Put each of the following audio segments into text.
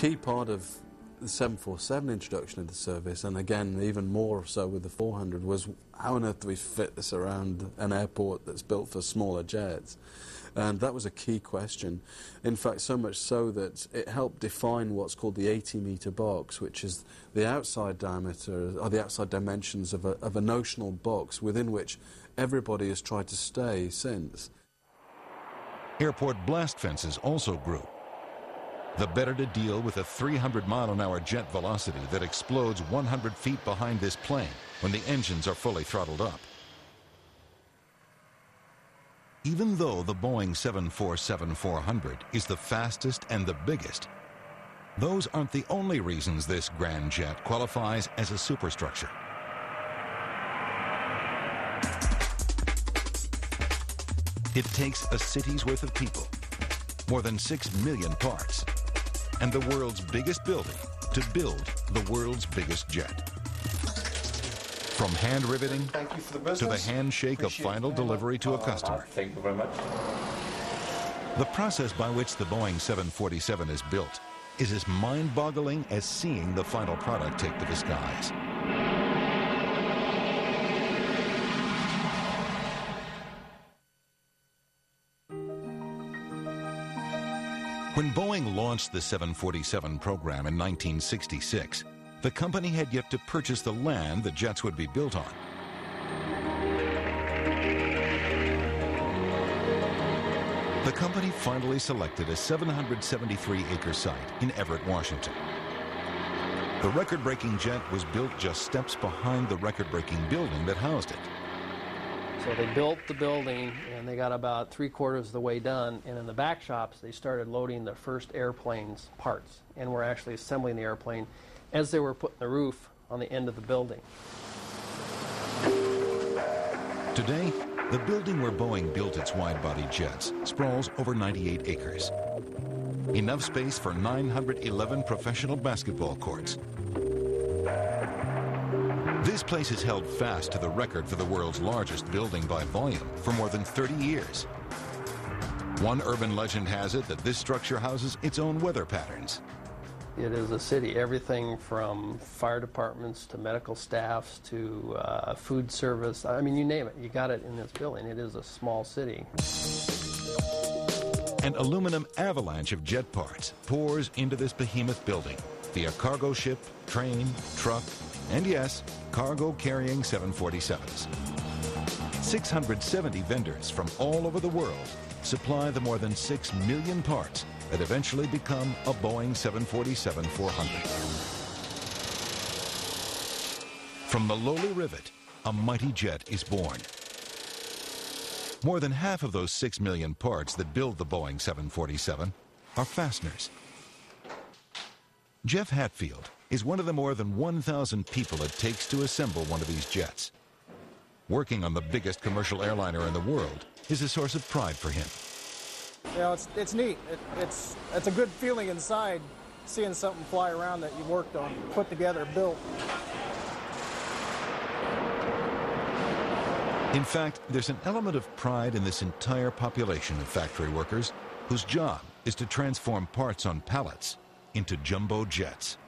key part of the 747 introduction into service, and again even more so with the 400, was how on earth do we fit this around an airport that's built for smaller jets? And that was a key question. In fact, so much so that it helped define what's called the 80-meter box, which is the outside diameter, or the outside dimensions of a notional box within which everybody has tried to stay since. Airport blast fences also grew. The better to deal with a 300-mile-an-hour jet velocity that explodes 100 feet behind this plane when the engines are fully throttled up. Even though the Boeing 747-400 is the fastest and the biggest, those aren't the only reasons this grand jet qualifies as a superstructure. It takes a city's worth of people, more than 6 million parts, and the world's biggest building to build the world's biggest jet. From hand riveting to the handshake of final delivery to a customer. Thank you very much. The process by which the Boeing 747 is built is as mind-boggling as seeing the final product take to the skies. When Boeing launched the 747 program in 1966, the company had yet to purchase the land the jets would be built on. The company finally selected a 773-acre site in Everett, Washington. The record-breaking jet was built just steps behind the record-breaking building that housed it. So they built the building, and they got about 3/4 of the way done, and in the back shops they started loading the first airplane's parts, and were actually assembling the airplane as they were putting the roof on the end of the building. Today, the building where Boeing built its wide-body jets sprawls over 98 acres. Enough space for 911 professional basketball courts. This place has held fast to the record for the world's largest building by volume for more than 30 years. One urban legend has it that this structure houses its own weather patterns. It is a city, everything from fire departments to medical staffs to food service. I mean, you name it, you got it in this building. It is a small city. An aluminum avalanche of jet parts pours into this behemoth building via cargo ship, train, truck, and yes, cargo-carrying 747s. 670 vendors from all over the world supply the more than 6 million parts that eventually become a Boeing 747-400. From the lowly rivet, a mighty jet is born. More than half of those 6 million parts that build the Boeing 747 are fasteners. Jeff Hatfield is one of the more than 1,000 people it takes to assemble one of these jets. Working on the biggest commercial airliner in the world is a source of pride for him. You know, it's neat. It's a good feeling inside, seeing something fly around that you worked on, put together, built. In fact, there's an element of pride in this entire population of factory workers whose job is to transform parts on pallets into jumbo jets.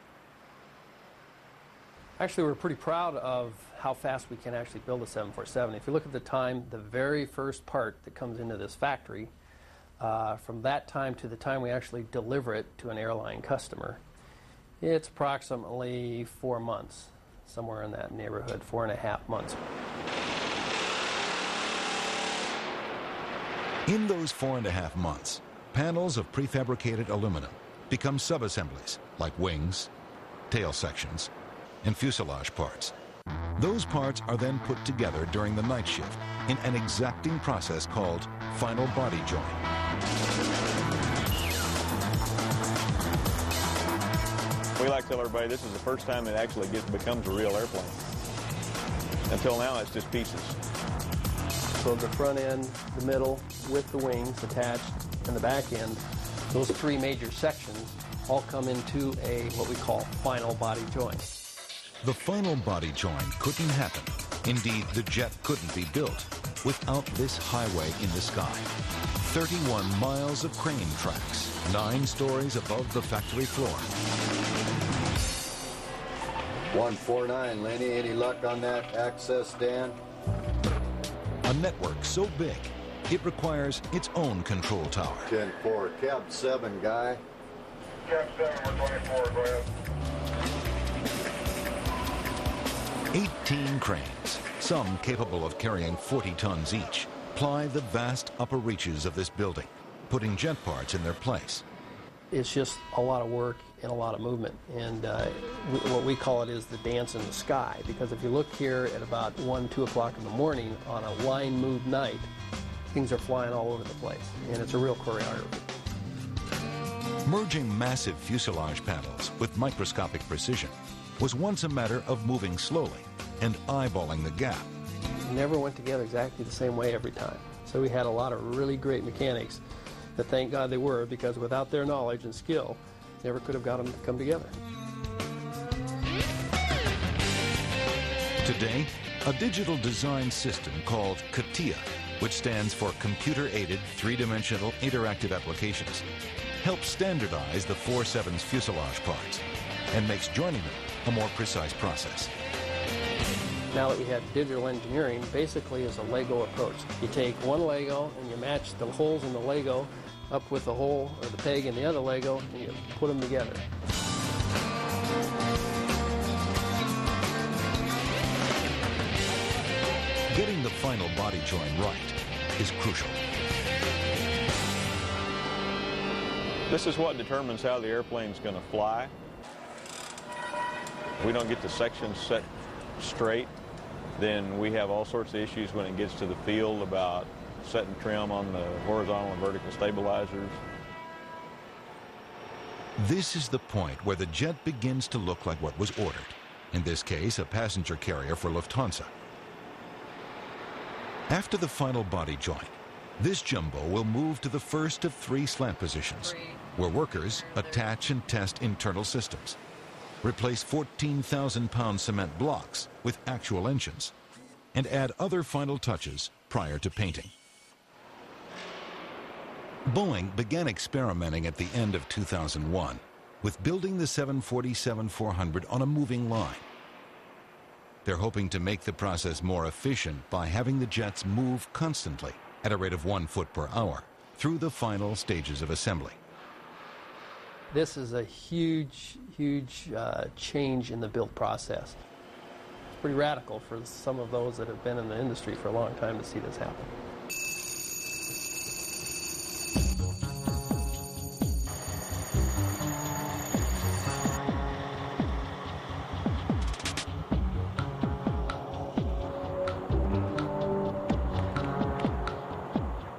Actually, we're pretty proud of how fast we can actually build a 747. If you look at the time, the very first part that comes into this factory, from that time to the time we actually deliver it to an airline customer, it's approximately 4 months, somewhere in that neighborhood, 4.5 months. In those 4.5 months, panels of prefabricated aluminum become subassemblies like wings, tail sections, and fuselage parts. Those parts are then put together during the night shift in an exacting process called final body joint. We like to tell everybody this is the first time it actually becomes a real airplane. Until now, it's just pieces. So the front end, the middle, with the wings attached, and the back end, those 3 major sections all come into what we call final body joint. The final body joint couldn't happen. Indeed, the jet couldn't be built without this highway in the sky. 31 miles of crane tracks, 9 stories above the factory floor. 149, Lenny. Any luck on that access stand? A network so big, it requires its own control tower. 10-4, cab 7, guy. Cab 7, we're 24, go ahead. 18 cranes, some capable of carrying 40 tons each, ply the vast upper reaches of this building, putting jet parts in their place. It's just a lot of work and a lot of movement, and what we call it is the dance in the sky, because if you look here at about 1, 2 o'clock in the morning on a line move night, things are flying all over the place, and it's a real choreography. Merging massive fuselage panels with microscopic precision was once a matter of moving slowly and eyeballing the gap. Never went together exactly the same way every time. So we had a lot of really great mechanics that, thank God they were, because without their knowledge and skill, never could have got them to come together. Today, a digital design system called CATIA, which stands for Computer-Aided Three-Dimensional Interactive Applications, helps standardize the 47's fuselage parts and makes joining them a more precise process. Now that we have digital engineering, basically is a Lego approach. You take one Lego and you match the holes in the Lego up with the hole or the peg in the other Lego, and you put them together. Getting the final body joint right is crucial. This is what determines how the airplane's going to fly. If we don't get the sections set straight, then we have all sorts of issues when it gets to the field about setting trim on the horizontal and vertical stabilizers. This is the point where the jet begins to look like what was ordered. In this case, a passenger carrier for Lufthansa. After the final body joint, this jumbo will move to the first of 3 slant positions, where workers attach and test internal systems, replace 14,000-pound cement blocks with actual engines, and add other final touches prior to painting. Boeing began experimenting at the end of 2001 with building the 747-400 on a moving line. They're hoping to make the process more efficient by having the jets move constantly at a rate of 1 foot per hour through the final stages of assembly. This is a huge, huge change in the build process. It's pretty radical for some of those that have been in the industry for a long time to see this happen.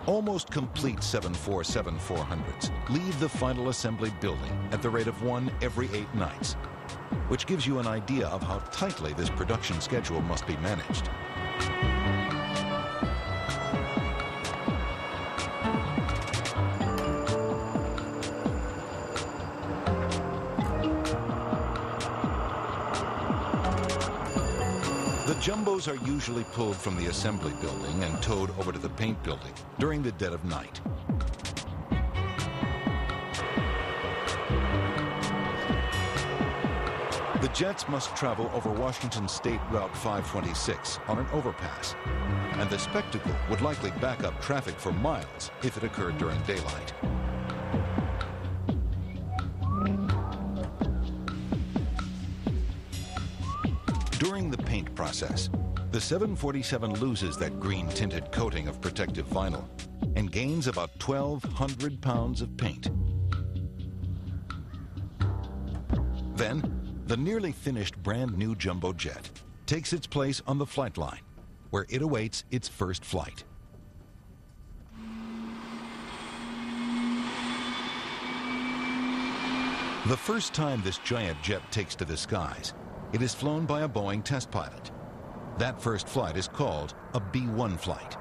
Almost complete 747-400s leave the final assembly building at the rate of 1 every 8 nights, which gives you an idea of how tightly this production schedule must be managed. The jumbos are usually pulled from the assembly building and towed over to the paint building during the dead of night. The jets must travel over Washington State Route 526 on an overpass, and the spectacle would likely back up traffic for miles if it occurred during daylight. During the paint process, the 747 loses that green-tinted coating of protective vinyl and gains about 1,200 pounds of paint. Then, the nearly finished brand-new jumbo jet takes its place on the flight line, where it awaits its first flight. The first time this giant jet takes to the skies, it is flown by a Boeing test pilot. That first flight is called a B-1 flight.